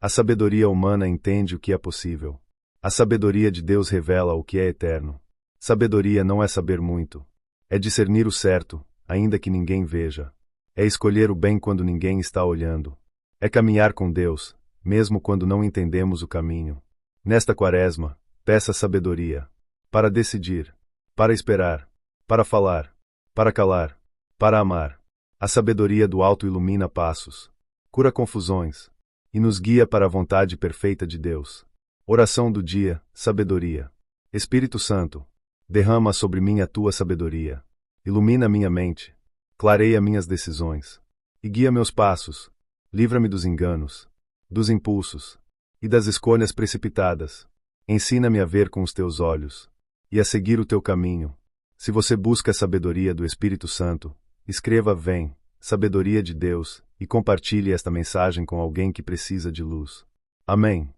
A sabedoria humana entende o que é possível. A sabedoria de Deus revela o que é eterno. Sabedoria não é saber muito. É discernir o certo, ainda que ninguém veja. É escolher o bem quando ninguém está olhando. É caminhar com Deus, mesmo quando não entendemos o caminho. Nesta quaresma, peça sabedoria. Para decidir. Para esperar. Para falar. Para calar. Para amar. A sabedoria do alto ilumina passos. Cura confusões. E nos guia para a vontade perfeita de Deus. Oração do dia, sabedoria. Espírito Santo, derrama sobre mim a tua sabedoria. Ilumina minha mente. Clareia minhas decisões. E guia meus passos. Livra-me dos enganos, dos impulsos e das escolhas precipitadas. Ensina-me a ver com os teus olhos e a seguir o teu caminho. Se você busca a sabedoria do Espírito Santo, escreva "Vem, sabedoria de Deus" e compartilhe esta mensagem com alguém que precisa de luz. Amém.